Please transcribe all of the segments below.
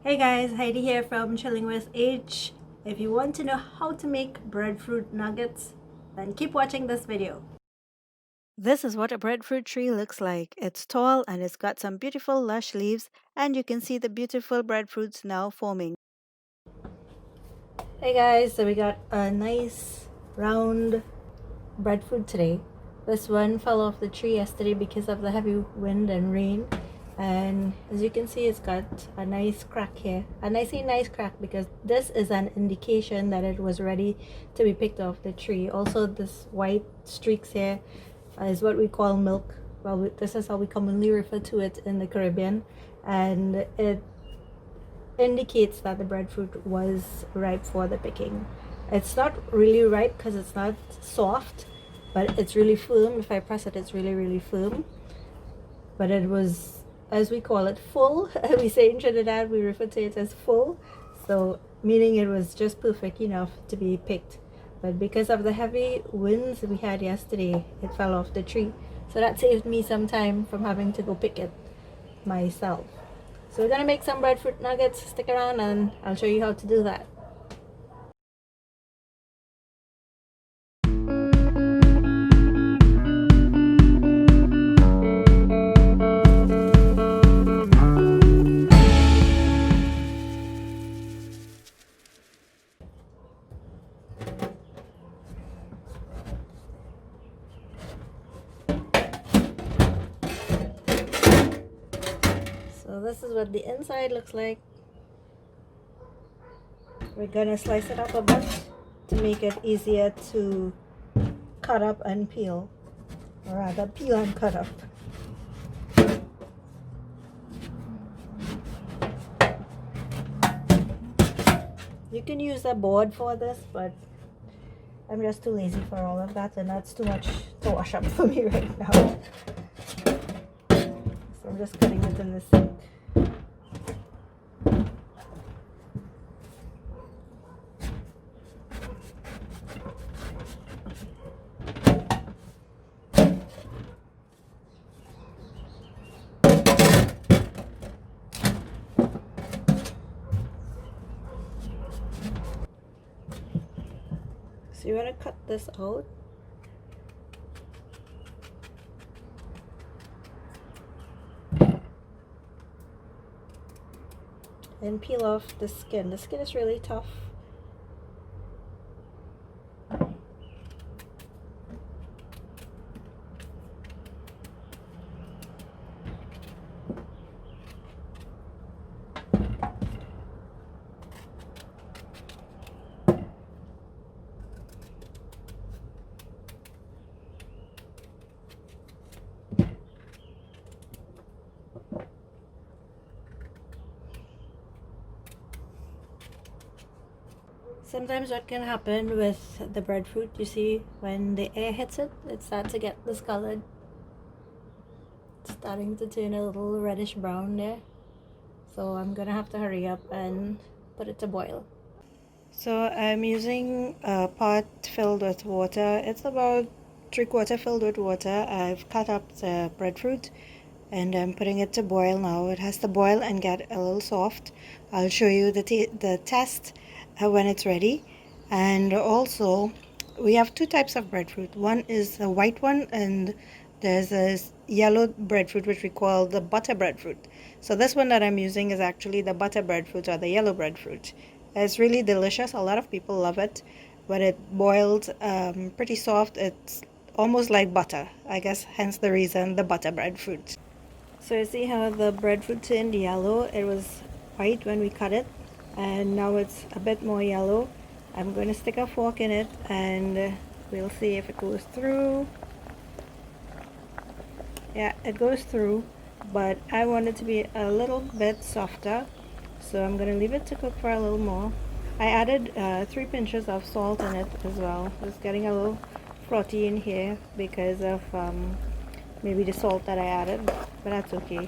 Hey guys, Heidi here from Chilling with H. If you want to know how to make breadfruit nuggets, then keep watching this video. This is what a breadfruit tree looks like. It's tall and it's got some beautiful lush leaves, and you can see the beautiful breadfruits now forming. Hey guys, so we got a nice round breadfruit today. This one fell off the tree yesterday because of the heavy wind and rain, and as you can see, it's got a nice crack here. And I say nice crack because this is an indication that it was ready to be picked off the tree. Also, this white streaks here is what we call milk. Well, this is how we commonly refer to it in the Caribbean, and it indicates that the breadfruit was ripe for the picking. It's not really ripe because it's not soft, but it's really firm. If I press it, it's really firm. But it was, as we call it, full. We say in Trinidad, we refer to it as full. So meaning it was just perfect enough to be picked. But because of the heavy winds we had yesterday, it fell off the tree. So that saved me some time from having to go pick it myself. So we're gonna make some breadfruit nuggets. Stick around and I'll show you how to do that. So this is what the inside looks like. We're gonna slice it up a bit to make it easier to cut up and peel, or rather peel and cut up. You can use a board for this, but I'm just too lazy for all of that, and that's too much to wash up for me right now. So I'm just cutting it in the sink. So you want to cut this out. And peel off the skin. The skin is really tough. Sometimes what can happen with the breadfruit, you see, when the air hits it, it starts to get discolored. It's starting to turn a little reddish brown there. So I'm gonna have to hurry up and put it to boil. So I'm using a pot filled with water. It's about 3/4 filled with water. I've cut up the breadfruit and I'm putting it to boil now. It has to boil and get a little soft. I'll show you the test when it's ready. And also, we have two types of breadfruit. One is the white one, and there's a yellow breadfruit which we call the butter breadfruit. So this one that I'm using is actually the butter breadfruit, or the yellow breadfruit. It's really delicious. A lot of people love it. When it boils pretty soft, it's almost like butter. I guess hence the reason the butter breadfruit. So you see how the breadfruit turned yellow? It was white when we cut it, and now it's a bit more yellow. I'm going to stick a fork in it and we'll see if it goes through. Yeah, it goes through, but I want it to be a little bit softer, so I'm going to leave it to cook for a little more. I added 3 pinches of salt in it as well. It's getting a little frothy in here because of maybe the salt that I added, but that's okay.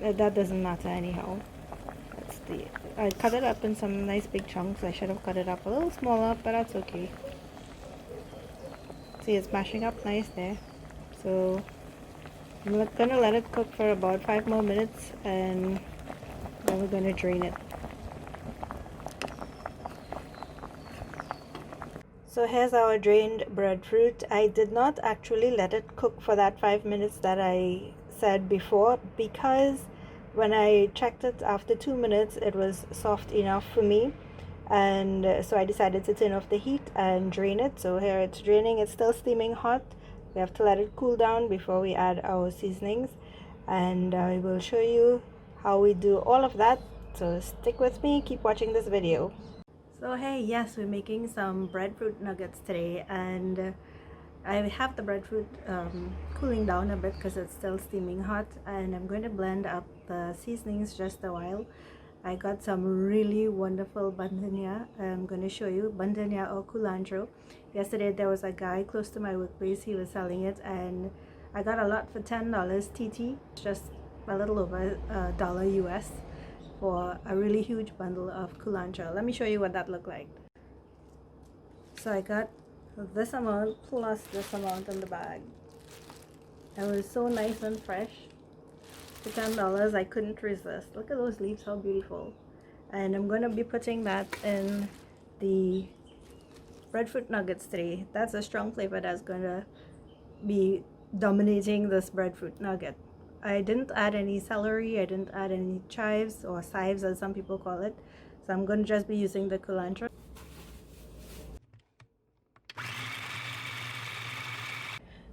That doesn't matter anyhow. I cut it up in some nice big chunks. I should have cut it up a little smaller, but that's okay. See, it's mashing up nice there. So I'm gonna let it cook for about 5 more minutes, and and we're going to drain it. So here's our drained breadfruit. I did not actually let it cook for that 5 minutes that I said before, because when I checked it after 2 minutes it was soft enough for me, and so I decided to turn off the heat and drain it. So here it's draining. It's still steaming hot. We have to let it cool down before we add our seasonings, and I will show you how we do all of that. So stick with me, keep watching this video. So hey, yes, we're making some breadfruit nuggets today, and I have the breadfruit cooling down a bit because it's still steaming hot, and I'm going to blend up the seasonings just a while. I got some really wonderful bandania. I'm going to show you bandania or culantro. Yesterday there was a guy close to my workplace, he was selling it, and I got a lot for $10 TT, just a little over $1 US for a really huge bundle of culantro. Let me show you what that looked like. So I got this amount plus this amount in the bag. It was so nice and fresh. For $10, I couldn't resist. Look at those leaves, how beautiful. And I'm going to be putting that in the breadfruit nuggets today. That's a strong flavor that's going to be dominating this breadfruit nugget. I didn't add any celery, I didn't add any chives or chives as some people call it. So I'm going to just be using the culantro.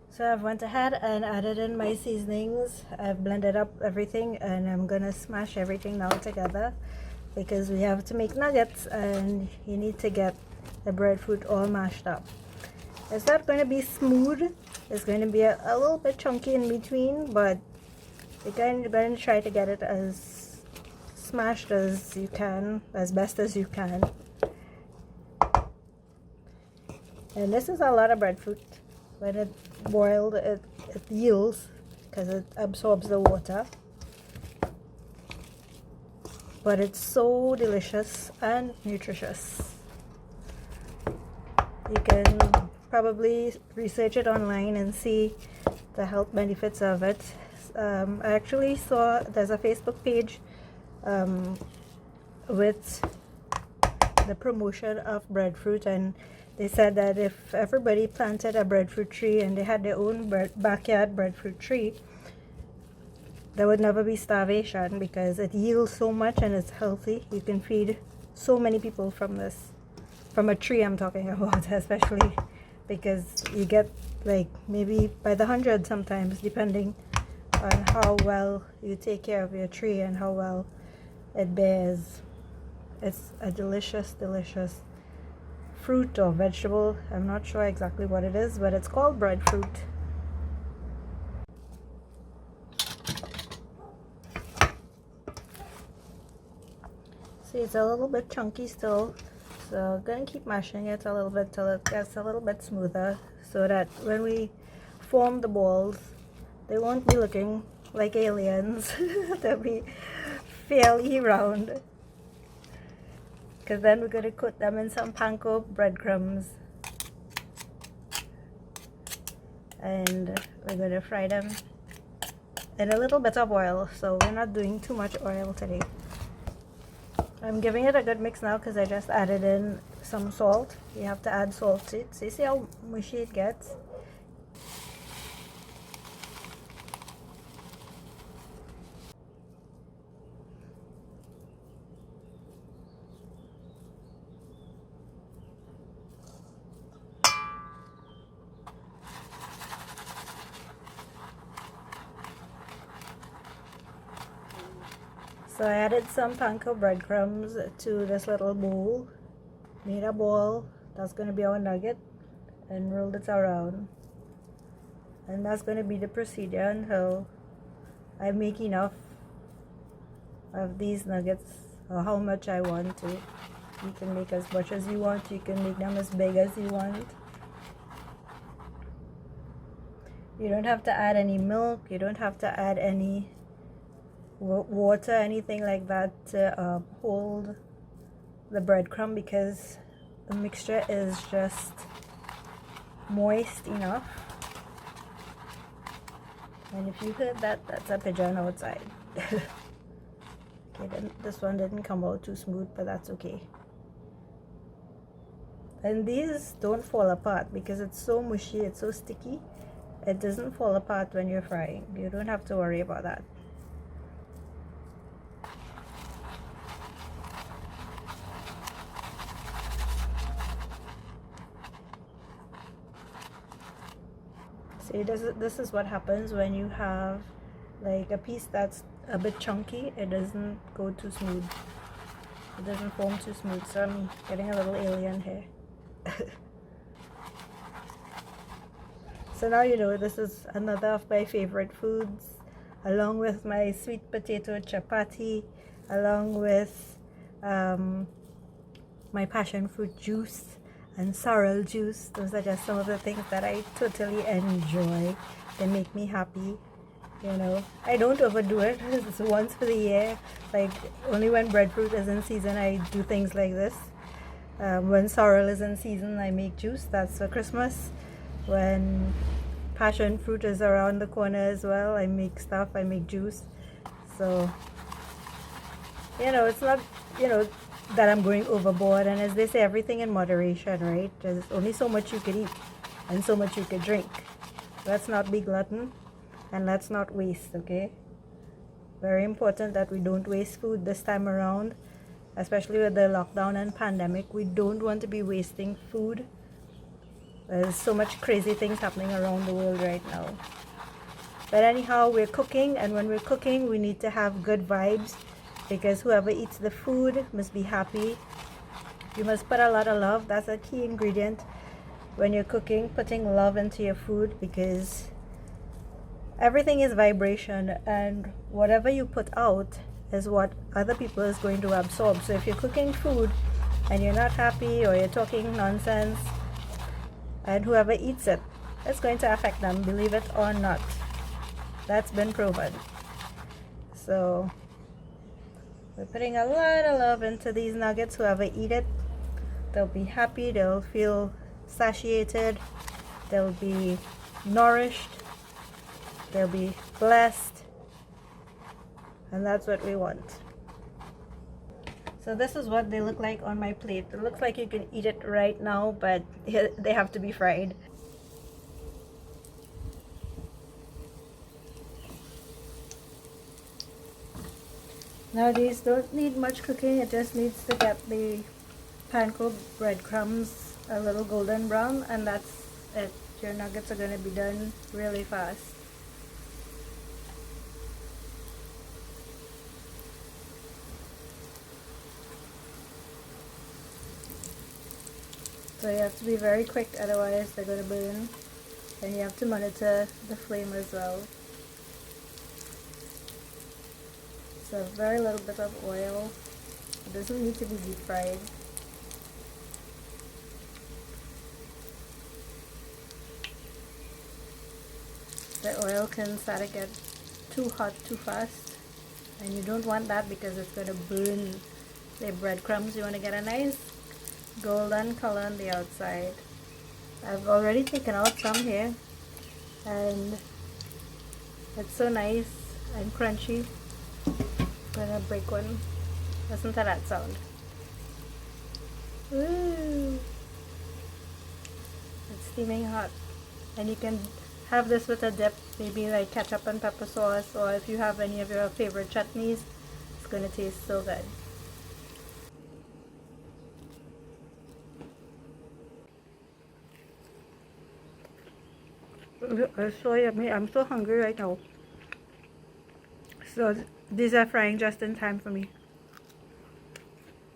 So I've went ahead and added in my seasonings. I've blended up everything, and I'm gonna smash everything now together because we have to make nuggets and you need to get the breadfruit all mashed up. It's not going to be smooth. It's going to be a little bit chunky in between, but you're going to try to get it as smashed as you can, as best as you can. And this is a lot of breadfruit. When it boiled, it yields because it absorbs the water. But it's so delicious and nutritious. You can probably research it online and see the health benefits of it. I actually saw there's a Facebook page with the promotion of breadfruit, and they said that if everybody planted a breadfruit tree and they had their own backyard breadfruit tree, there would never be starvation because it yields so much and it's healthy. You can feed so many people from this, from a tree I'm talking about, especially because you get like maybe by the hundred sometimes, depending on how well you take care of your tree and how well it bears. It's a delicious fruit or vegetable. I'm not sure exactly what it is, but it's called breadfruit. See, it's a little bit chunky still, so I'm going to keep mashing it a little bit till it gets a little bit smoother, so that when we form the balls, they won't be looking like aliens. They'll be fairly round. Because then we're going to coat them in some panko breadcrumbs, and we're going to fry them in a little bit of oil. So we're not doing too much oil today. I'm giving it a good mix now because I just added in some salt. You have to add salt to it. So you see how mushy it gets? So I added some panko breadcrumbs to this little bowl, made a ball. That's going to be our nugget, and rolled it around. And that's going to be the procedure until I make enough of these nuggets, or how much I want to. You can make as much as you want. You can make them as big as you want. You don't have to add any milk. You don't have to add any water, anything like that to hold the breadcrumb, because the mixture is just moist enough. And if you heard that, that's a pigeon outside. Okay, then this one didn't come out too smooth, but that's okay. And these don't fall apart because it's so mushy, it's so sticky. It doesn't fall apart when you're frying. You don't have to worry about that. See, this is what happens when you have like a piece that's a bit chunky. It doesn't go too smooth. It doesn't form too smooth. So I'm getting a little alien here. So now you know this is another of my favorite foods, along with my sweet potato chapati, along with my passion fruit juice and sorrel juice. Those are just some of the things that I totally enjoy. They make me happy. You know, I don't overdo it. It's once for the year. Like only when breadfruit is in season, I do things like this. When sorrel is in season, I make juice. That's for Christmas. When passion fruit is around the corner as well, I make stuff. I make juice. So you know, it's not, you know, that I'm going overboard. And as they say, everything in moderation, right? There's only so much you could eat and so much you could drink. Let's not be glutton and let's not waste, okay? Very important that we don't waste food this time around, especially with the lockdown and pandemic. We don't want to be wasting food. There's so much crazy things happening around the world right now. But anyhow, we're cooking, and when we're cooking, we need to have good vibes, because whoever eats the food must be happy. You must put a lot of love. That's a key ingredient when you're cooking, putting love into your food, because everything is vibration, and whatever you put out is what other people is going to absorb. So if you're cooking food and you're not happy, or you're talking nonsense, and whoever eats it, it's going to affect them, believe it or not. That's been proven. So we're putting a lot of love into these nuggets. Whoever eat it, they'll be happy, they'll feel satiated, they'll be nourished, they'll be blessed, and that's what we want. So this is what they look like on my plate. It looks like you can eat it right now, but they have to be fried. Now these don't need much cooking. It just needs to get the panko breadcrumbs a little golden brown, and that's it. Your nuggets are going to be done really fast. So you have to be very quick, otherwise they're going to burn. And you have to monitor the flame as well. So very little bit of oil. It doesn't need to be deep fried. The oil can start to get too hot too fast, and you don't want that because it's going to burn the breadcrumbs. You want to get a nice golden color on the outside. I've already taken out some here, and it's so nice and crunchy. I'm gonna break one. Listen to that sound. Woo! It's steaming hot, and you can have this with a dip, maybe like ketchup and pepper sauce, or if you have any of your favorite chutneys, it's gonna taste so good. It's so yummy. I'm so hungry right now. So these are frying just in time for me.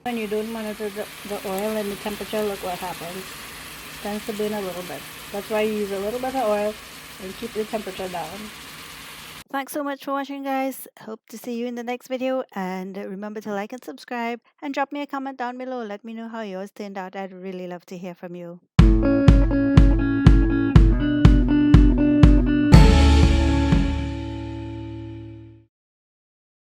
When you don't monitor the oil and the temperature, look what happens. It tends to burn a little bit. That's why you use a little bit of oil and keep the temperature down. Thanks so much for watching, guys. Hope to see you in the next video, and remember to like and subscribe, and drop me a comment down below. Let me know how yours turned out. I'd really love to hear from you.